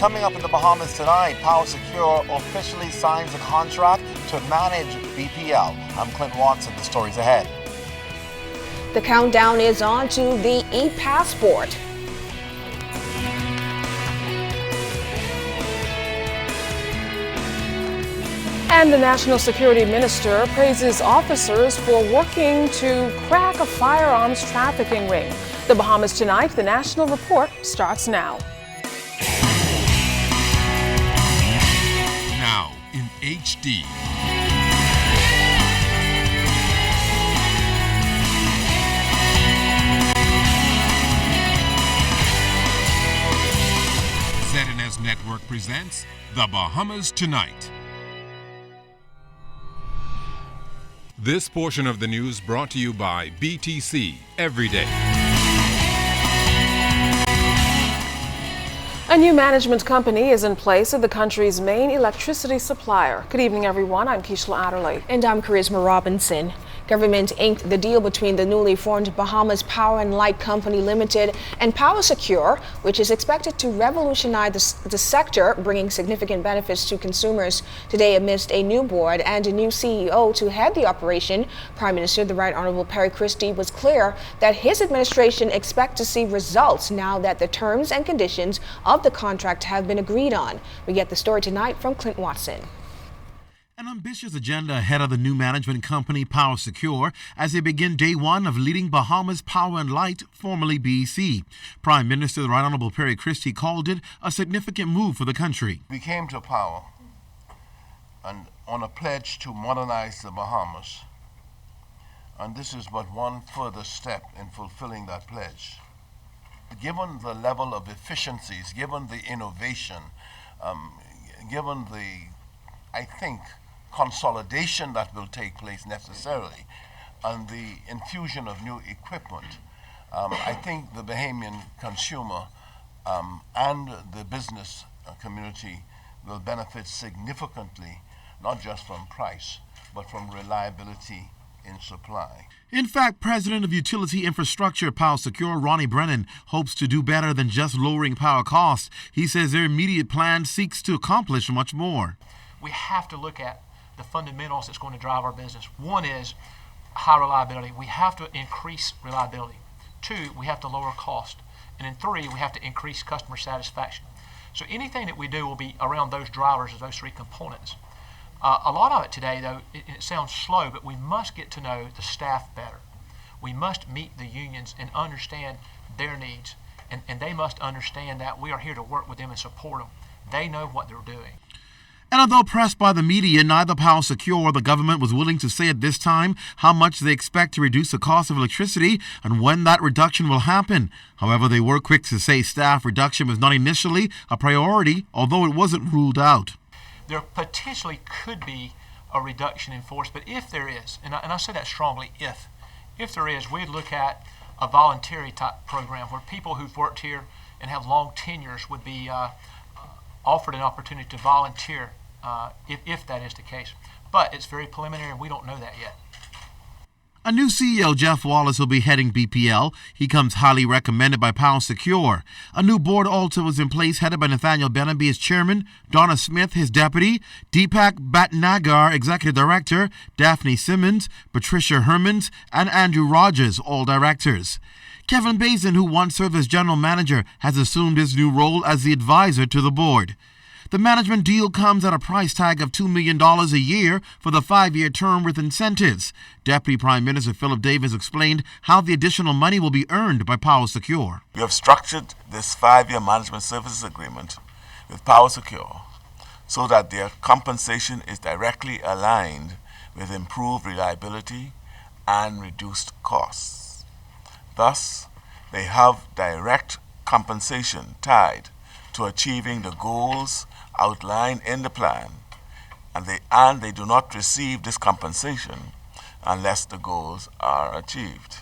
Coming up in the Bahamas tonight, Power Secure officially signs a contract to manage BPL. I'm Clint Watson. The story's ahead. The countdown is on to the e-passport. And the National Security Minister praises officers for working to crack a firearms trafficking ring. The Bahamas tonight, the National Report starts now. Now in HD. ZNS Network presents The Bahamas Tonight. This portion of the news brought to you by BTC Every Day. A new management company is in place of the country's main electricity supplier. Good evening, everyone. I'm Keishla Adderley. And I'm Charisma Robinson. Government inked the deal between the newly formed Bahamas Power and Light Company Limited and Power Secure, which is expected to revolutionize the sector, bringing significant benefits to consumers. Today, amidst a new board and a new CEO to head the operation, Prime Minister the Right Honorable Perry Christie was clear that his administration expects to see results now that the terms and conditions of the contract have been agreed on. We get the story tonight from Clint Watson. An ambitious agenda ahead of the new management company Power Secure as they begin day one of leading Bahamas Power and Light, formerly BEC. Prime Minister the Right Honorable Perry Christie called it a significant move for the country. We came to power and on a pledge to modernize the Bahamas, and this is but one further step in fulfilling that pledge. Given the level of efficiencies, given the innovation, given the, I think, consolidation that will take place necessarily, and the infusion of new equipment, I think the Bahamian consumer and the business community will benefit significantly, not just from price, but from reliability in supply. In fact, President of Utility Infrastructure Power Secure, Ronnie Brennan, hopes to do better than just lowering power costs. He says their immediate plan seeks to accomplish much more. We have to look at the fundamentals that's going to drive our business. One is high reliability. We have to increase reliability. Two, we have to lower cost. And then three, we have to increase customer satisfaction. So anything that we do will be around those drivers of those three components. A lot of it today, though, it sounds slow, but we must get to know the staff better. We must meet the unions and understand their needs. And they must understand that we are here to work with them and support them. They know what they're doing. And although pressed by the media, neither Power Secure or the government was willing to say at this time how much they expect to reduce the cost of electricity and when that reduction will happen. However, they were quick to say staff reduction was not initially a priority, although it wasn't ruled out. There potentially could be a reduction in force, but if there is, and I say that strongly, if there is, we'd look at a voluntary type program where people who've worked here and have long tenures would be offered an opportunity to volunteer if that is the case. But it's very preliminary and we don't know that yet. A new CEO, Jeff Wallace, will be heading BPL. He comes highly recommended by Power Secure. A new board also was in place, headed by Nathaniel Bennaby as chairman, Donna Smith, his deputy, Deepak Bhatnagar, executive director, Daphne Simmons, Patricia Hermans, and Andrew Rogers, all directors. Kevin Bazin, who once served as general manager, has assumed his new role as the advisor to the board. The management deal comes at a price tag of $2 million a year for the 5-year term with incentives. Deputy Prime Minister Philip Davis explained how the additional money will be earned by Power Secure. We have structured this 5-year management services agreement with Power Secure so that their compensation is directly aligned with improved reliability and reduced costs. Thus, they have direct compensation tied to achieving the goals outlined in the plan, and they do not receive this compensation unless the goals are achieved.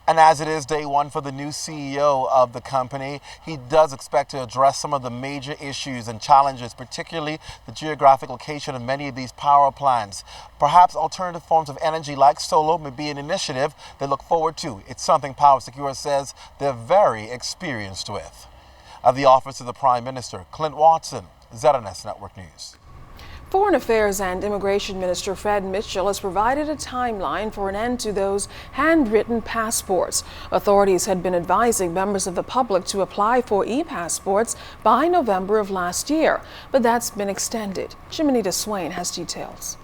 And as it is day one for the new CEO of the company, he does expect to address some of the major issues and challenges, particularly the geographic location of many of these power plants. Perhaps alternative forms of energy like solar may be an initiative they look forward to. It's something Power Secure says they're very experienced with. at the Office of the Prime Minister. Clint Watson, ZNS Network News. Foreign Affairs and Immigration Minister Fred Mitchell has provided a timeline for an end to those handwritten passports. Authorities had been advising members of the public to apply for e-passports by November of last year, but that's been extended. Jiminita Swain has details.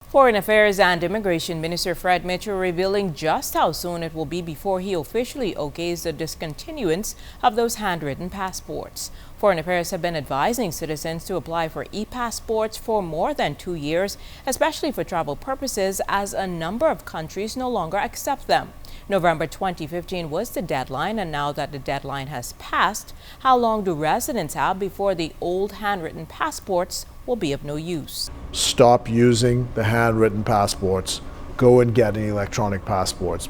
Foreign Affairs and Immigration Minister Fred Mitchell revealing just how soon it will be before he officially okays the discontinuance of those handwritten passports. Foreign Affairs have been advising citizens to apply for e-passports for more than 2 years, especially for travel purposes, as a number of countries no longer accept them. November 2015 was the deadline, and now that the deadline has passed, how long do residents have before the old handwritten passports will be of no use? Stop using the handwritten passports. Go and get an electronic passport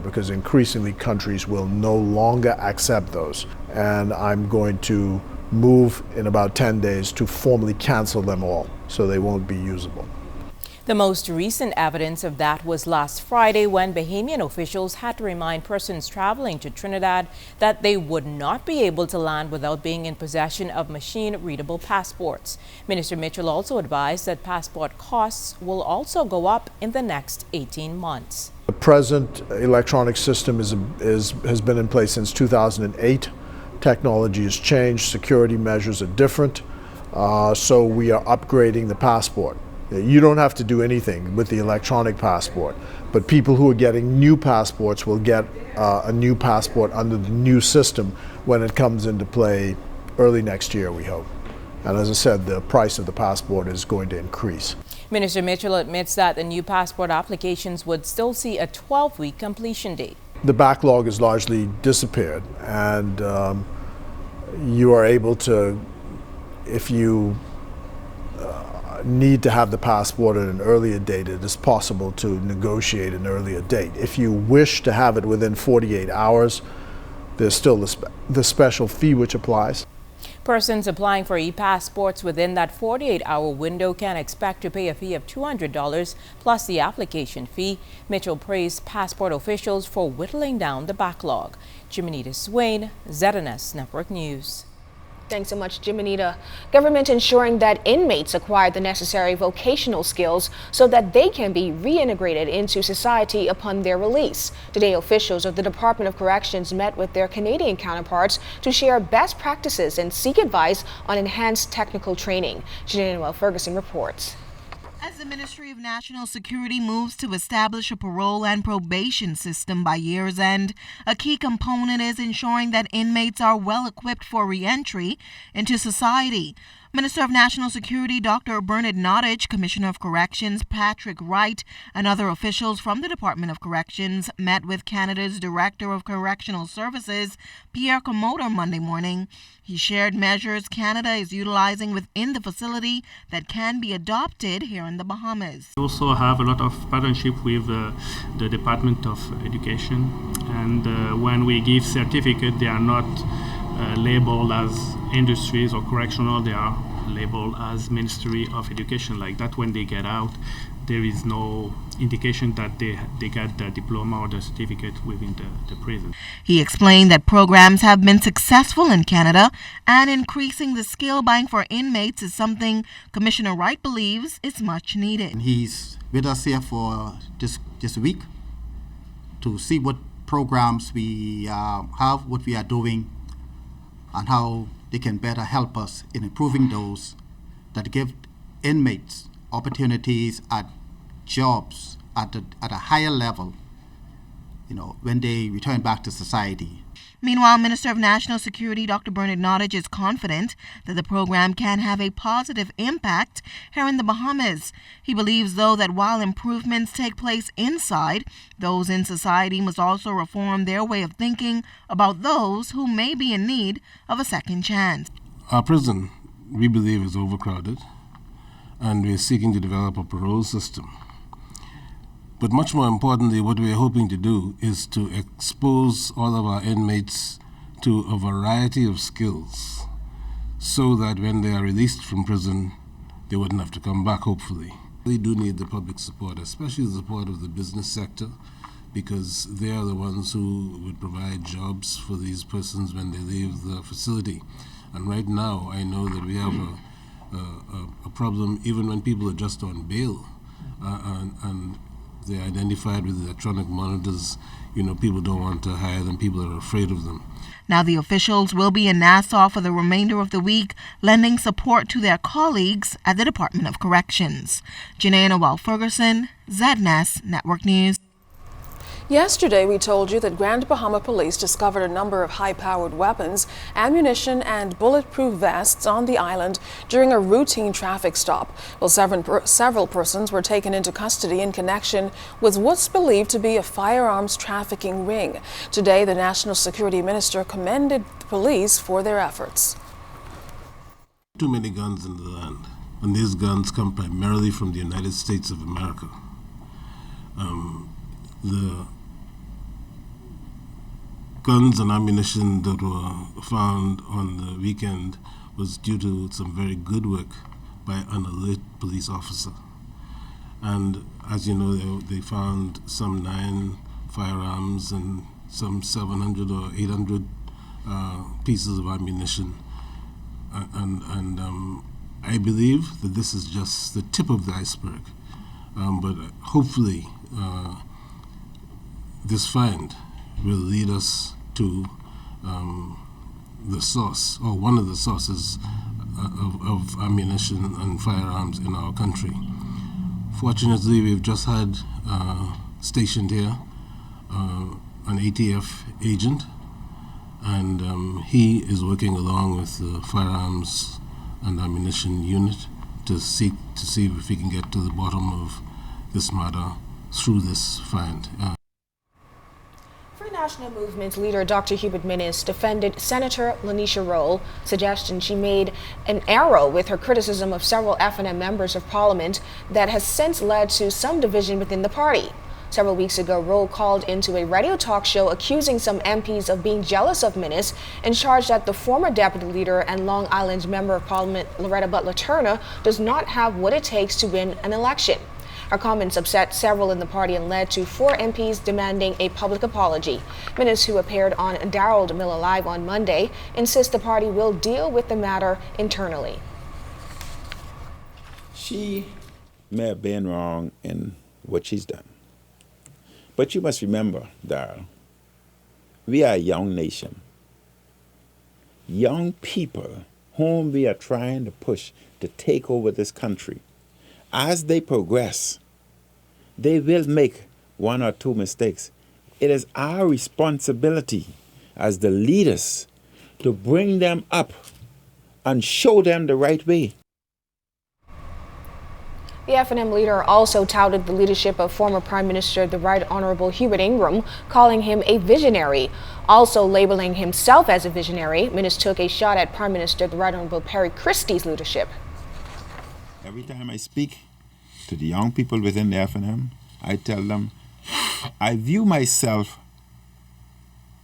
because increasingly countries will no longer accept those. And I'm going to move in about 10 days to formally cancel them all so they won't be usable. The most recent evidence of that was last Friday when Bahamian officials had to remind persons traveling to Trinidad that they would not be able to land without being in possession of machine-readable passports. Minister Mitchell also advised that passport costs will also go up in the next 18 months. The present electronic system has been in place since 2008. Technology has changed, security measures are different, so we are upgrading the passport. You don't have to do anything with the electronic passport, but people who are getting new passports will get a new passport under the new system when it comes into play early next year, we hope. And as I said, the price of the passport is going to increase. Minister Mitchell admits that the new passport applications would still see a 12-week completion date. The backlog has largely disappeared, and you are able to, if you need to have the passport at an earlier date, it is possible to negotiate an earlier date. If you wish to have it within 48 hours, there's still the special fee which applies. Persons applying for e-passports within that 48-hour window can expect to pay a fee of $200 plus the application fee. Mitchell praised passport officials for whittling down the backlog. Jiminita Swain, ZNS Network News. Thanks so much, Jiminita. Government ensuring that inmates acquire the necessary vocational skills so that they can be reintegrated into society upon their release. Today, officials of the Department of Corrections met with their Canadian counterparts to share best practices and seek advice on enhanced technical training. Janelle Ferguson reports. As the Ministry of National Security moves to establish a parole and probation system by year's end, a key component is ensuring that inmates are well equipped for re-entry into society. Minister of National Security Dr. Bernard Nottage, Commissioner of Corrections Patrick Wright, and other officials from the Department of Corrections met with Canada's Director of Correctional Services, Pierre Comotor, Monday morning. He shared measures Canada is utilizing within the facility that can be adopted here in the Bahamas. We also have a lot of partnership with the Department of Education, and when we give certificates, they are not labeled as industries or correctional, they are labeled as Ministry of Education. Like that, when they get out, there is no indication that they got the diploma or the certificate within the prison. He explained that programs have been successful in Canada, and increasing the skill bank for inmates is something Commissioner Wright believes is much needed. He's with us here for this week to see what programs we have, what we are doing, and how they can better help us in improving those that give inmates opportunities at jobs at a higher level, when they return back to society. Meanwhile, Minister of National Security Dr. Bernard Nottage is confident that the program can have a positive impact here in the Bahamas. He believes, though, that while improvements take place inside, those in society must also reform their way of thinking about those who may be in need of a second chance. Our prison, we believe, is overcrowded, and we're seeking to develop a parole system. But much more importantly, what we're hoping to do is to expose all of our inmates to a variety of skills so that when they are released from prison, they wouldn't have to come back, hopefully. We do need the public support, especially the support of the business sector, because they are the ones who would provide jobs for these persons when they leave the facility. And right now, I know that we have a problem even when people are just on bail and they're identified with electronic monitors. You know, people don't want to hire them, people are afraid of them. Now the officials will be in Nassau for the remainder of the week, lending support to their colleagues at the Department of Corrections. Janae Noel Ferguson, ZNS Network News. Yesterday, we told you that Grand Bahama Police discovered a number of high-powered weapons, ammunition, and bulletproof vests on the island during a routine traffic stop. Well, several persons were taken into custody in connection with what's believed to be a firearms trafficking ring. Today, the National Security Minister commended the police for their efforts. Too many guns in the land, and these guns come primarily from the United States of America. The guns and ammunition that were found on the weekend was due to some very good work by an alert police officer. And as you know, they found some 9 firearms and some 700 or 800 pieces of ammunition. And I believe that this is just the tip of the iceberg. But hopefully, this find will lead us to the source, or one of the sources of ammunition and firearms in our country. Fortunately, we've just had stationed here an ATF agent, and he is working along with the firearms and ammunition unit to see if we can get to the bottom of this matter through this find. Free National Movement's leader, Dr. Hubert Minnis, defended Senator Lanisha Roll, suggestion she made an arrow with her criticism of several FNM members of Parliament that has since led to some division within the party. Several weeks ago, Roll called into a radio talk show accusing some MPs of being jealous of Minnis and charged that the former deputy leader and Long Island member of Parliament, Loretta Butler Turner, does not have what it takes to win an election. Her comments upset several in the party and led to 4 MPs demanding a public apology. Minnis, who appeared on Darrell Miller Live on Monday, insists the party will deal with the matter internally. She may have been wrong in what she's done. But you must remember, Darrell, we are a young nation. Young people whom we are trying to push to take over this country. As they progress, they will make 1 or 2 mistakes. It is our responsibility as the leaders to bring them up and show them the right way. The FNM leader also touted the leadership of former Prime Minister the Right Honorable Hubert Ingraham, calling him a visionary. Also labeling himself as a visionary, Minnis took a shot at Prime Minister the Right Honorable Perry Christie's leadership. Every time I speak to the young people within the FNM, I tell them I view myself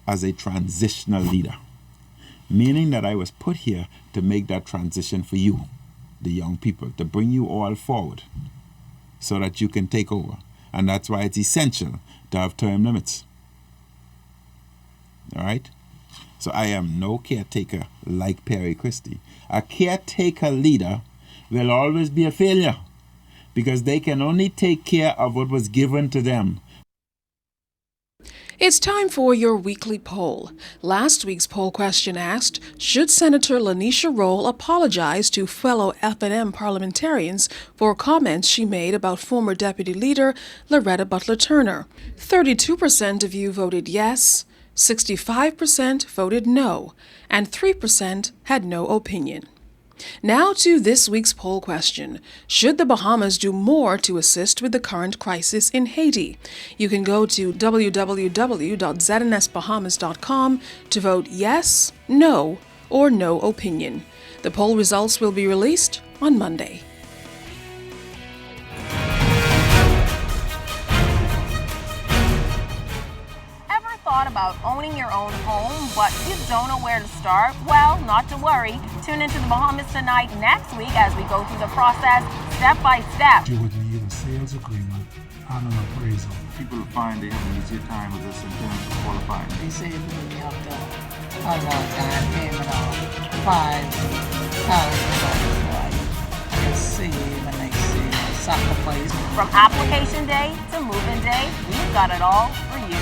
as a transitional leader, meaning that I was put here to make that transition for you, the young people, to bring you all forward so that you can take over. And that's why it's essential to have term limits. All right? So I am no caretaker like Perry Christie. A caretaker leader will always be a failure because they can only take care of what was given to them. It's time for your weekly poll. Last week's poll question asked, should Senator Lanisha Roll apologize to fellow FNM parliamentarians for comments she made about former Deputy Leader Loretta Butler Turner? 32% of you voted yes, 65% voted no, and 3% had no opinion. Now to this week's poll question. Should the Bahamas do more to assist with the current crisis in Haiti? You can go to www.znsbahamas.com to vote yes, no, or no opinion. The poll results will be released on Monday. Thought about owning your own home, but you don't know where to start? Well, not to worry. Tune into the Bahamas Tonight next week as we go through the process step by step. You would need a sales agreement on an appraisal. People find they have an easier time with this in terms of qualifying. They say you have to have a down payment of $5,000. Let's see when they see sacrifice. From application day to move-in day, we've got it all for you.